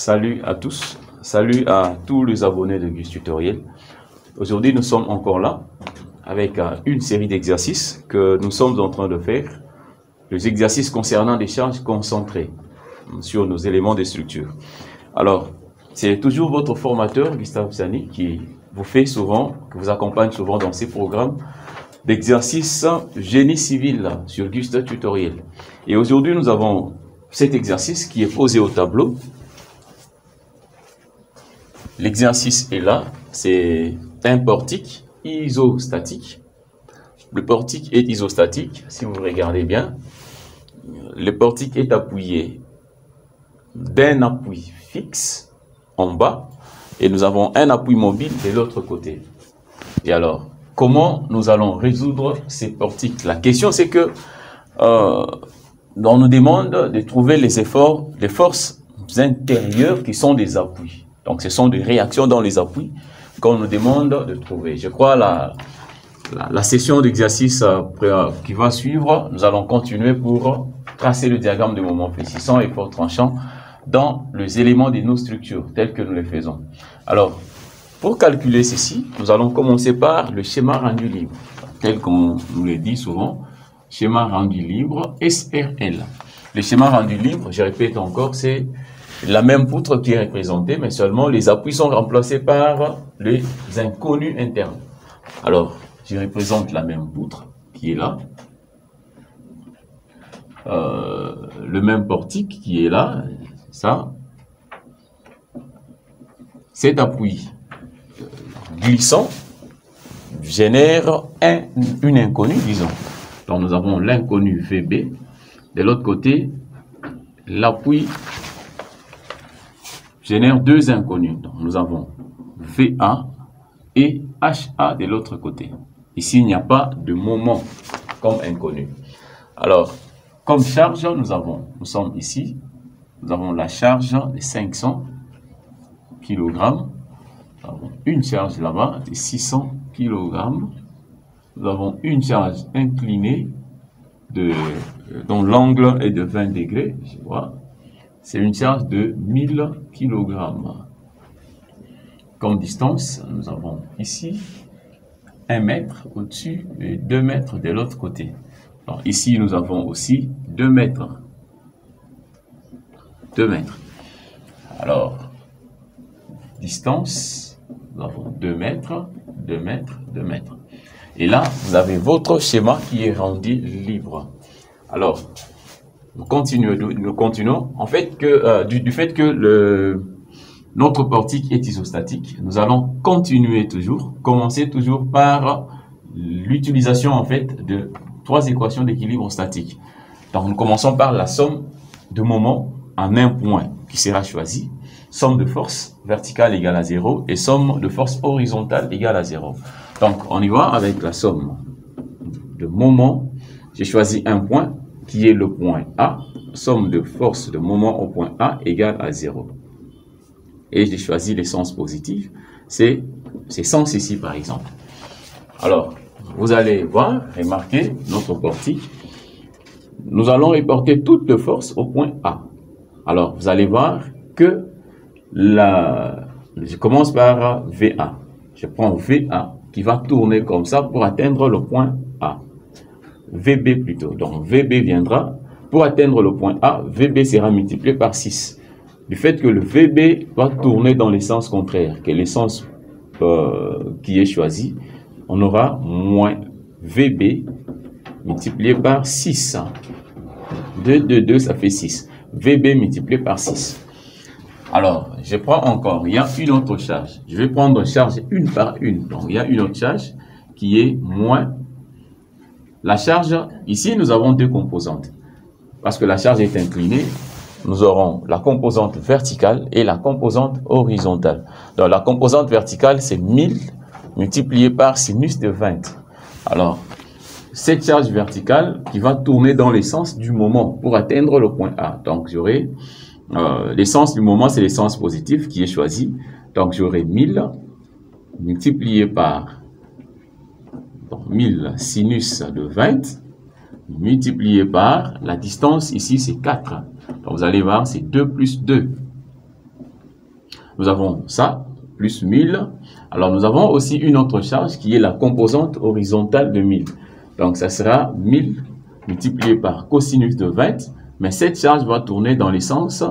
Salut à tous, salut à tous les abonnés de Gus Tutoriel. Aujourd'hui, nous sommes encore là avec une série d'exercices que nous sommes en train de faire. Les exercices concernant des charges concentrées sur nos éléments de structure. Alors, c'est toujours votre formateur, Gustave Zani, qui vous fait souvent, qui vous accompagne souvent dans ces programmes d'exercices génie civil sur Gus Tutoriel. Et aujourd'hui, nous avons cet exercice qui est posé au tableau. L'exercice est là, c'est un portique isostatique. Le portique est isostatique, si vous regardez bien. Le portique est appuyé d'un appui fixe en bas et nous avons un appui mobile de l'autre côté. Et alors, comment nous allons résoudre ces portiques? La question c'est que on nous demande de trouver les forces intérieures qui sont des appuis. Donc, ce sont des réactions dans les appuis qu'on nous demande de trouver. Je crois la session d'exercice qui va suivre, nous allons continuer pour tracer le diagramme de moment précisant et fort tranchant dans les éléments de nos structures, tels que nous les faisons. Alors, pour calculer ceci, nous allons commencer par le schéma rendu libre, tel qu'on nous le dit souvent, schéma rendu libre, SRL. Le schéma rendu libre, je répète encore, c'est la même poutre qui est représentée, mais seulement les appuis sont remplacés par les inconnus internes. Alors, je représente la même poutre qui est là. Le même portique qui est là. Ça. Cet appui glissant génère une inconnue, disons. Donc, nous avons l'inconnu VB. De l'autre côté, l'appui génère deux inconnus. Donc, nous avons VA et HA de l'autre côté. Ici, il n'y a pas de moment comme inconnu. Alors, comme charge, nous sommes ici, nous avons la charge de 500 kg. Nous avons une charge là-bas de 600 kg. Nous avons une charge inclinée dont l'angle est de 20 degrés, je vois. C'est une charge de 1000 kg. Comme distance, nous avons ici 1 mètre au-dessus et 2 mètres de l'autre côté. Alors, ici, nous avons aussi 2 mètres. 2 mètres. Alors, distance, nous avons 2 mètres, 2 mètres, 2 mètres. Et là, vous avez votre schéma qui est rendu libre. Alors, nous continuons. En fait, du fait que notre portique est isostatique, nous allons commencer toujours par l'utilisation en fait de 3 équations d'équilibre statique. Donc, nous commençons par la somme de moments en un point qui sera choisi, somme de force verticale égale à 0 et somme de force horizontale égale à 0. Donc, on y va avec la somme de moments. J'ai choisi un point qui est le point A, somme de force de moment au point A égale à 0. Et j'ai choisi les sens positifs, c'est ces sens ici par exemple. Alors, vous allez voir, remarquer notre portique. Nous allons reporter toutes les forces au point A. Alors, vous allez voir que je commence par VA. Je prends VA qui va tourner comme ça pour atteindre le point A. VB plutôt. Donc, VB viendra. Pour atteindre le point A, VB sera multiplié par 6. Du fait que le VB va tourner dans les sens contraires, que les sens qui est choisi, on aura moins VB multiplié par 6. 2, ça fait 6. VB multiplié par 6. Alors, je prends encore, il y a une autre charge. Je vais prendre charge une par une. Donc, il y a une autre charge qui est moins. La charge, ici, nous avons deux composantes. Parce que la charge est inclinée, nous aurons la composante verticale et la composante horizontale. Donc, la composante verticale, c'est 1000 multiplié par sinus de 20. Alors, cette charge verticale qui va tourner dans les sens du moment pour atteindre le point A. Donc, j'aurai l'essence du moment, c'est l'essence positive qui est choisi. Donc, j'aurai 1000 multiplié par 1000 sinus de 20 multiplié par la distance ici, c'est 4. Donc, vous allez voir, c'est 2 plus 2. Nous avons ça, plus 1000. Alors, nous avons aussi une autre charge qui est la composante horizontale de 1000. Donc, ça sera 1000 multiplié par cosinus de 20. Mais cette charge va tourner dans les sens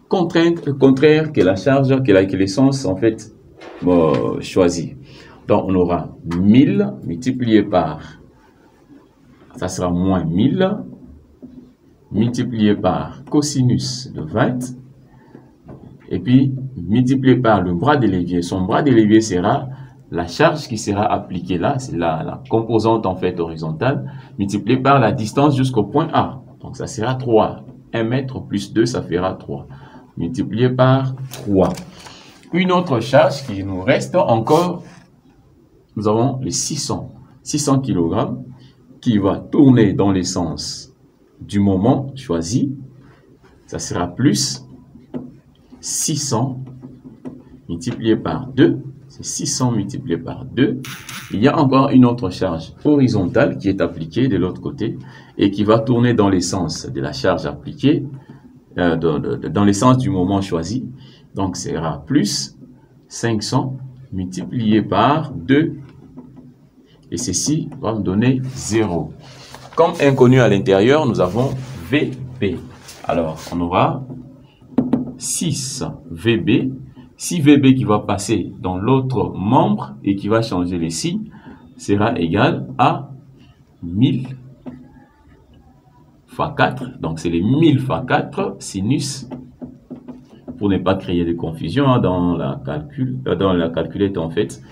contraire que la charge, que l'essence, en fait, choisie. Donc, on aura 1000 multiplié par, ça sera moins 1000, multiplié par cosinus de 20, et puis multiplié par le bras de levier. Son bras de levier sera la charge qui sera appliquée là, c'est la composante en fait horizontale, multipliée par la distance jusqu'au point A. Donc, ça sera 3. 1 mètre plus 2, ça fera 3. Multiplié par 3. Une autre charge qui nous reste encore, nous avons les 600 kg qui va tourner dans les sens du moment choisi. Ça sera plus 600 multiplié par 2. C'est 600 multiplié par 2. Il y a encore une autre charge horizontale qui est appliquée de l'autre côté et qui va tourner dans les sens de la charge appliquée, dans les sens du moment choisi. Donc, ça sera plus 500 multiplié par 2. Et ceci va me donner 0. Comme inconnu à l'intérieur, nous avons VB. Alors, on aura 6 VB. 6 VB qui va passer dans l'autre membre et qui va changer les signes sera égal à 1000 fois 4. Donc, c'est les 1000 fois 4 sinus. Pour ne pas créer de confusion dans la calculette, en fait.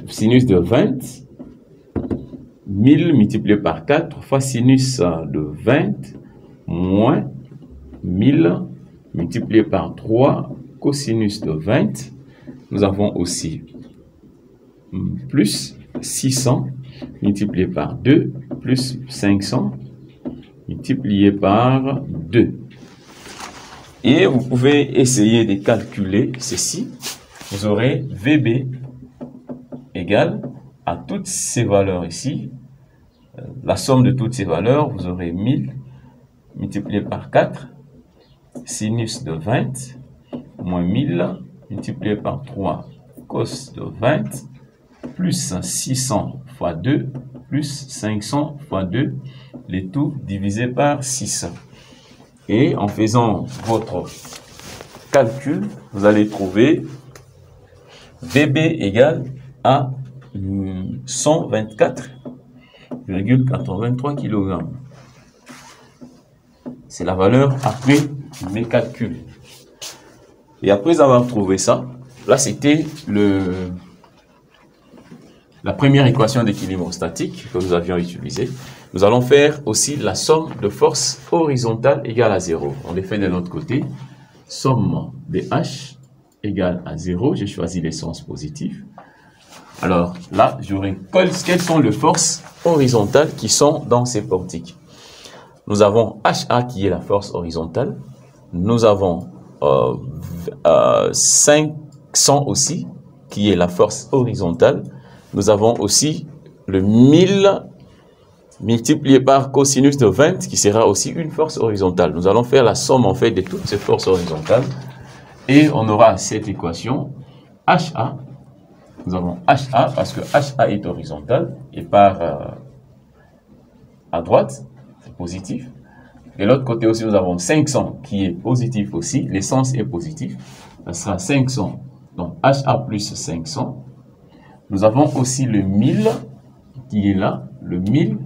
Sinus de 20. 1000 multiplié par 4 fois sinus de 20 moins 1000 multiplié par 3 cosinus de 20. Nous avons aussi plus 600 multiplié par 2 plus 500 multiplié par 2. Et vous pouvez essayer de calculer ceci. Vous aurez VB égale à toutes ces valeurs ici. La somme de toutes ces valeurs, vous aurez 1000 multiplié par 4, sinus de 20, moins 1000 multiplié par 3, cos de 20, plus 600 fois 2, plus 500 fois 2, les tout divisé par 6. Et en faisant votre calcul, vous allez trouver VB égale à 124,83 kg. C'est la valeur après mes calculs. Et après avoir trouvé ça, là c'était la première équation d'équilibre statique que nous avions utilisée. Nous allons faire aussi la somme de force horizontale égale à 0. On les fait de l'autre côté. Somme de H égale à 0. J'ai choisi les sens positifs. Alors là, j'aurai quelles sont les forces horizontales qui sont dans ces portiques. Nous avons HA qui est la force horizontale. Nous avons 500 aussi qui est la force horizontale. Nous avons aussi le 1000 multiplié par cosinus de 20 qui sera aussi une force horizontale. Nous allons faire la somme en fait de toutes ces forces horizontales et on aura cette équation HA. Nous avons HA parce que HA est horizontal et part à droite, c'est positif. De l'autre côté aussi, nous avons 500 qui est positif aussi. L'essence est positif. Ça sera 500. Donc HA plus 500. Nous avons aussi le 1000 qui est là. Le 1000.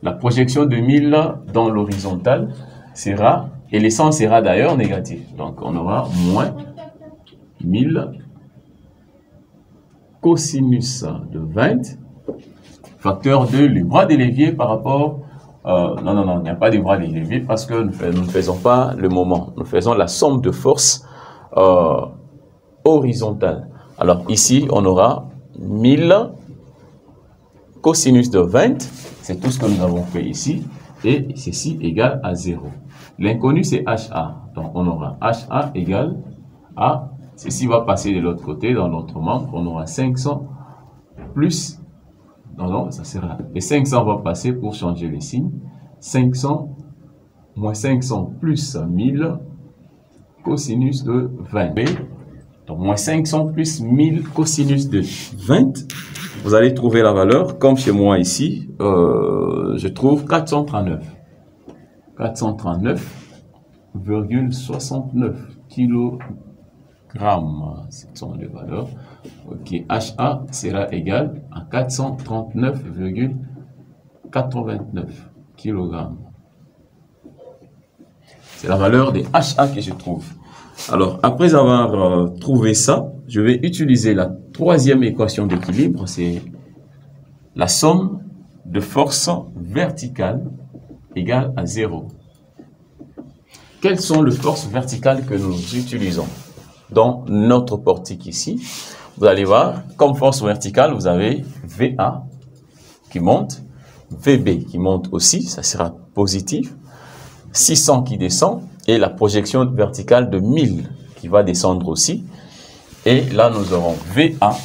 La projection de 1000 dans l'horizontale sera, et l'essence sera d'ailleurs négative. Donc on aura moins 1000 cosinus de 20 facteur de le bras de levier par rapport non, il n'y a pas de bras de levier parce que nous ne faisons pas le moment. Nous faisons la somme de force horizontale. Alors ici, on aura 1000 cosinus de 20. C'est tout ce que nous avons fait ici. Et ceci égale à 0. L'inconnu, c'est HA. Donc, on aura HA égale à... Ceci va passer de l'autre côté, dans l'autre membre. On aura 500 plus... Non, ça sera... Et 500 va passer pour changer les signes. 500 moins 500 plus 1000 cosinus de 20. Donc, moins 500 plus 1000 cosinus de 20. Vous allez trouver la valeur, comme chez moi ici, je trouve 439. 439,69 kg. Ce sont les valeurs. Ok, HA sera égal à 439,89 kg. C'est la valeur des HA que je trouve. Alors, après avoir trouvé ça, je vais utiliser la troisième équation d'équilibre, c'est la somme de forces verticales égale à 0. Quelles sont les forces verticales que nous utilisons dans notre portique ici? Vous allez voir, comme force verticale, vous avez VA qui monte, VB qui monte aussi, ça sera positif, 600 qui descend, et la projection verticale de 1000 qui va descendre aussi. Et là, nous aurons VA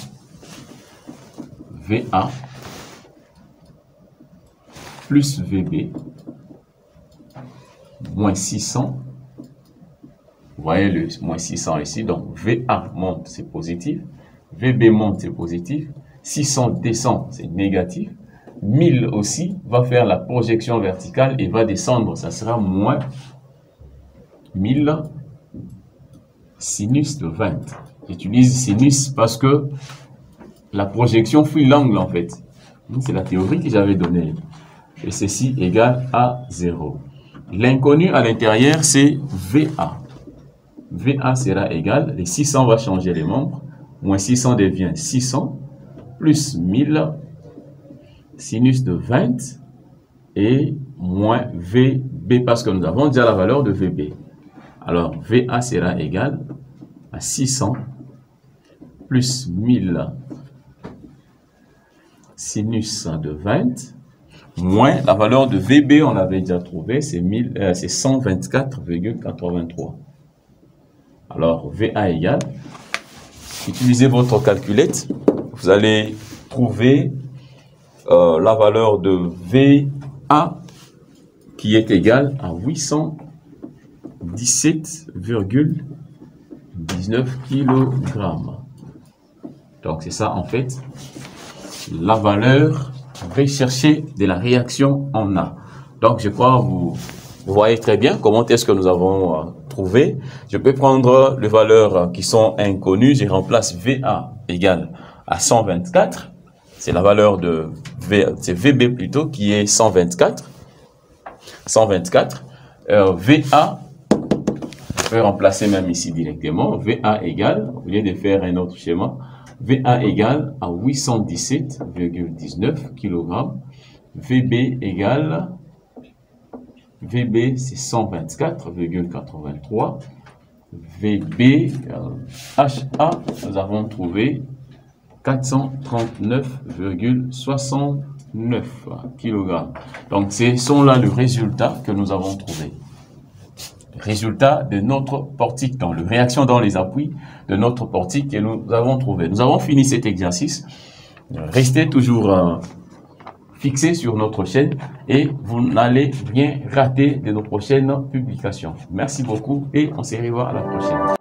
plus VB moins 600. Vous voyez le moins 600 ici. Donc, VA monte, c'est positif. VB monte, c'est positif. 600 descend, c'est négatif. 1000 aussi va faire la projection verticale et va descendre. Ça sera moins 1000 sinus de 20. J'utilise sinus parce que la projection fuit l'angle en fait. C'est la théorie que j'avais donnée. Et ceci égale à 0. L'inconnu à l'intérieur, c'est VA. VA sera égal, les 600 va changer les membres. Moins 600 devient 600, plus 1000 sinus de 20 et moins VB parce que nous avons déjà la valeur de VB. Alors, VA sera égal à 600 plus 1000 sinus de 20 moins la valeur de VB, on l'avait déjà trouvé, c'est 124,83. Alors, VA égale, utilisez votre calculette, vous allez trouver la valeur de VA qui est égale à 817,19 kg. Donc, c'est ça en fait la valeur recherchée de la réaction en A. Donc, je crois que vous voyez très bien comment est-ce que nous avons trouvé. Je peux prendre les valeurs qui sont inconnues. Je remplace VA égale à 124. C'est la valeur de c'est VB plutôt qui est 124. 124. VA, je peux remplacer même ici directement. VA égale, au lieu de faire un autre schéma, VA égale à 817,19 kg. VB égale, VB c'est 124,83. VB, HA, nous avons trouvé 439,69 kg. Donc, ce sont là le résultat que nous avons trouvé. Résultat de notre portique, dans la réaction dans les appuis de notre portique que nous avons trouvé. Nous avons fini cet exercice. Restez toujours fixés sur notre chaîne et vous n'allez rien rater de nos prochaines publications. Merci beaucoup et on se revoit à la prochaine.